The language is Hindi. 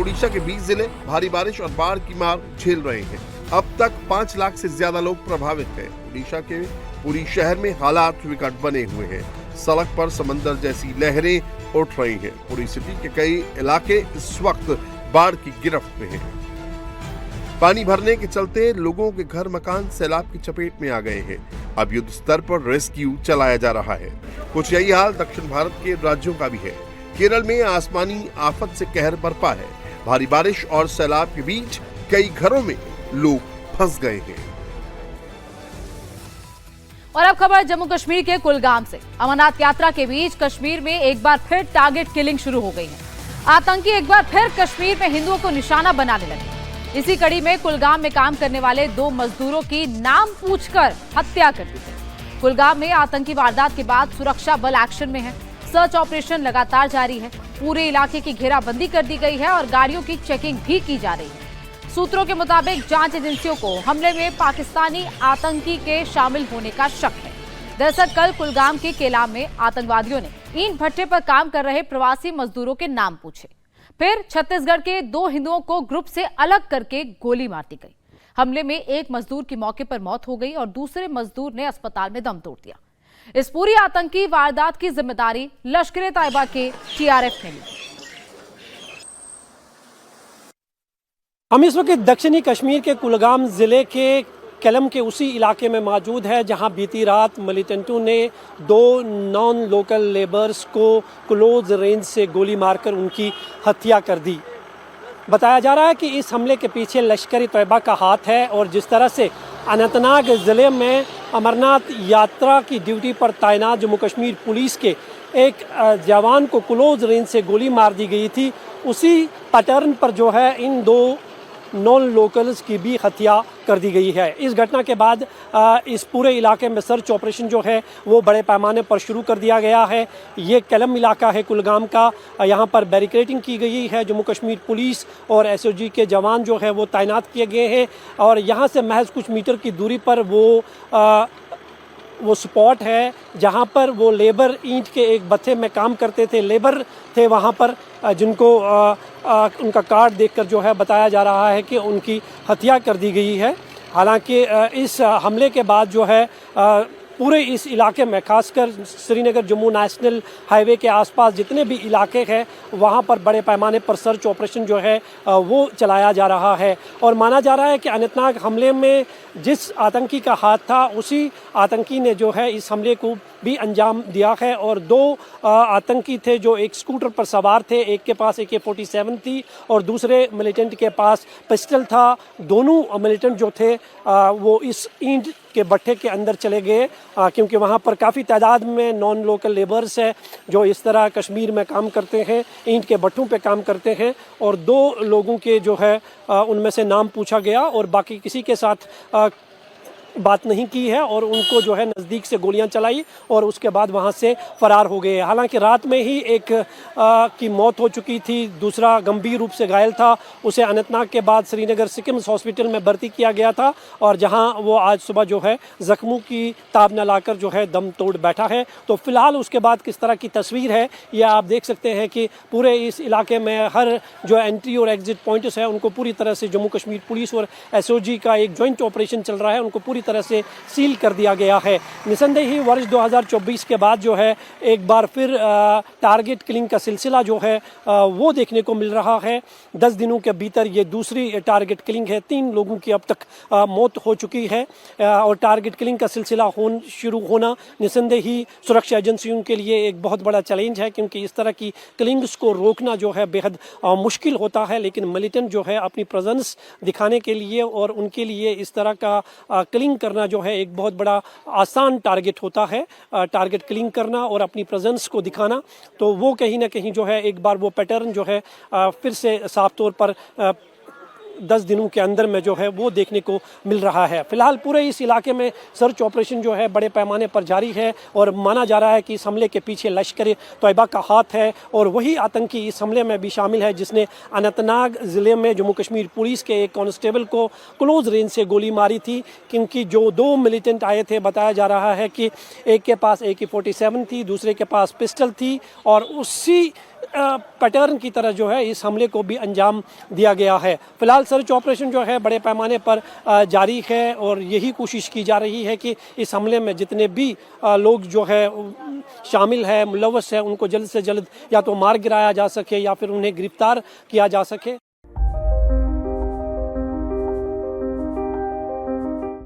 उड़ीसा के 20 जिले भारी बारिश और बाढ़ की मार झेल रहे हैं। अब तक 5 लाख से ज्यादा लोग प्रभावित हैं। उड़ीसा के पूरी शहर में हालात विकट बने हुए हैं। सड़क पर समंदर जैसी लहरें उठ रही हैं। पूरी सिटी के कई इलाके इस वक्त बाढ़ की गिरफ्त में हैं। पानी भरने के चलते लोगों के घर मकान सैलाब की चपेट में आ गए हैं। अब युद्ध स्तर पर रेस्क्यू चलाया जा रहा है। कुछ यही हाल दक्षिण भारत के राज्यों का भी है। केरल में आसमानी आफत से कहर बरपा है। भारी बारिश और सैलाब के बीच कई घरों में लोग फंस गए हैं। और अब खबर जम्मू कश्मीर के कुलगाम से। अमरनाथ यात्रा के बीच कश्मीर में एक बार फिर टारगेट किलिंग शुरू हो गई है। आतंकी एक बार फिर कश्मीर में हिंदुओं को निशाना बनाने लगे। इसी कड़ी में कुलगाम में काम करने वाले 2 मजदूरों की नाम पूछकर हत्या कर दी गई। कुलगाम में आतंकी वारदात के बाद सुरक्षा बल एक्शन में है। सर्च ऑपरेशन लगातार जारी है। पूरे इलाके की घेराबंदी कर दी गई है और गाड़ियों की चेकिंग भी की जा रही है। सूत्रों के मुताबिक जांच एजेंसियों को हमले में पाकिस्तानी आतंकी के शामिल होने का शक है। दरअसल कल कुलगाम के केलाम में आतंकवादियों ने ईंट भट्टे पर काम कर रहे प्रवासी मजदूरों के नाम पूछे। फिर छत्तीसगढ़ के 2 हिंदुओं को ग्रुप से अलग करके गोली मार दी गई। हमले में एक मजदूर की मौके पर मौत हो गई और दूसरे मजदूर ने अस्पताल में दम तोड़ दिया। इस पूरी आतंकी वारदात की जिम्मेदारी लश्कर-ए-तैयबा के टीआरएफ ने ली। हम इस वक्त दक्षिणी कश्मीर के कुलगाम ज़िले के केलम के उसी इलाके में मौजूद है जहां बीती रात मिलिटेंटों ने 2 नॉन लोकल लेबर्स को क्लोज रेंज से गोली मारकर उनकी हत्या कर दी। बताया जा रहा है कि इस हमले के पीछे लश्कर-ए-तैयबा का हाथ है और जिस तरह से अनंतनाग ज़िले में अमरनाथ यात्रा की ड्यूटी पर तैनात जम्मू कश्मीर पुलिस के एक जवान को क्लोज रेंज से गोली मार दी गई थी, उसी पैटर्न पर जो है इन 2 नॉन लोकल्स की भी हत्या कर दी गई है। इस घटना के बाद इस पूरे इलाके में सर्च ऑपरेशन जो है वो बड़े पैमाने पर शुरू कर दिया गया है। ये केलम इलाका है कुलगाम का। यहाँ पर बैरिकेडिंग की गई है। जम्मू कश्मीर पुलिस और एसओजी के जवान जो है वो तैनात किए गए हैं और यहाँ से महज कुछ मीटर की दूरी पर वो स्पॉट है जहाँ पर वो लेबर ईंट के एक भट्ठे में काम करते थे। लेबर थे वहाँ पर जिनको उनका कार्ड देखकर जो है बताया जा रहा है कि उनकी हत्या कर दी गई है। हालांकि इस हमले के बाद जो है पूरे इस इलाके में खासकर श्रीनगर जम्मू नेशनल हाईवे के आसपास जितने भी इलाके हैं वहाँ पर बड़े पैमाने पर सर्च ऑपरेशन जो है वो चलाया जा रहा है और माना जा रहा है कि अनंतनाग हमले में जिस आतंकी का हाथ था उसी आतंकी ने जो है इस हमले को भी अंजाम दिया है और 2 आतंकी थे जो एक स्कूटर पर सवार थे। एक के पास AK-47 थी और दूसरे मिलिटेंट के पास पिस्टल था। दोनों मिलिटेंट जो थे वो इस ईंट के भट्ठे के अंदर चले गए क्योंकि वहाँ पर काफ़ी तादाद में नॉन लोकल लेबर्स है जो इस तरह कश्मीर में काम करते हैं, ईंट के भट्ठों पे काम करते हैं और 2 लोगों के जो है उनमें से नाम पूछा गया और बाकी किसी के साथ बात नहीं की है और उनको जो है नज़दीक से गोलियां चलाई और उसके बाद वहां से फरार हो गए। हालांकि रात में ही एक की मौत हो चुकी थी, दूसरा गंभीर रूप से घायल था। उसे अनंतनाग के बाद श्रीनगर सिकिम्स हॉस्पिटल में भर्ती किया गया था और जहां वो आज सुबह जो है जख्मों की ताब न लाकर जो है दम तोड़ बैठा है। तो फिलहाल उसके बाद किस तरह की तस्वीर है यह आप देख सकते हैं कि पूरे इस इलाके में हर जो एंट्री और एग्जिट पॉइंट्स है उनको पूरी तरह से जम्मू कश्मीर पुलिस और एसओजी का एक जॉइंट ऑपरेशन चल रहा है, उनको पूरी तरह से सील कर दिया गया है। निसंदेह ही वर्ष 2024 के बाद जो है एक बार फिर टारगेट किलिंग का सिलसिला जो है वो देखने को मिल रहा है। 10 दिनों के भीतर ये दूसरी टारगेट किलिंग है। 3 लोगों की अब तक मौत हो चुकी है और टारगेट किलिंग का सिलसिला शुरू होना निसंदेह ही सुरक्षा एजेंसियों के लिए एक बहुत बड़ा चैलेंज है क्योंकि इस तरह की किलिंग्स को रोकना जो है बेहद मुश्किल होता है। लेकिन मिलिटेंट जो है अपनी प्रेजेंस दिखाने के लिए और उनके लिए इस तरह का किलिंग करना जो है एक बहुत बड़ा आसान टारगेट होता है, टारगेट किलिंग करना और अपनी प्रेजेंस को दिखाना। तो वो कहीं ना कहीं जो है एक बार वो पैटर्न जो है फिर से साफ तौर पर 10 दिनों के अंदर में जो है वो देखने को मिल रहा है। फिलहाल पूरे इस इलाके में सर्च ऑपरेशन जो है बड़े पैमाने पर जारी है और माना जा रहा है कि इस हमले के पीछे लश्कर-ए-तैयबा का हाथ है और वही आतंकी इस हमले में भी शामिल है जिसने अनंतनाग ज़िले में जम्मू कश्मीर पुलिस के एक कांस्टेबल को क्लोज रेंज से गोली मारी थी। क्योंकि जो 2 मिलिटेंट आए थे बताया जा रहा है कि एक के पास AK-47 थी, दूसरे के पास पिस्टल थी और उसी पैटर्न की तरह जो है इस हमले को भी अंजाम दिया गया है। फिलहाल सर्च ऑपरेशन जो है बड़े पैमाने पर जारी है और यही कोशिश की जा रही है कि इस हमले में जितने भी लोग जो है शामिल है, मुलव्वस है, उनको जल्द से जल्द या तो मार गिराया जा सके या फिर उन्हें गिरफ्तार किया जा सके।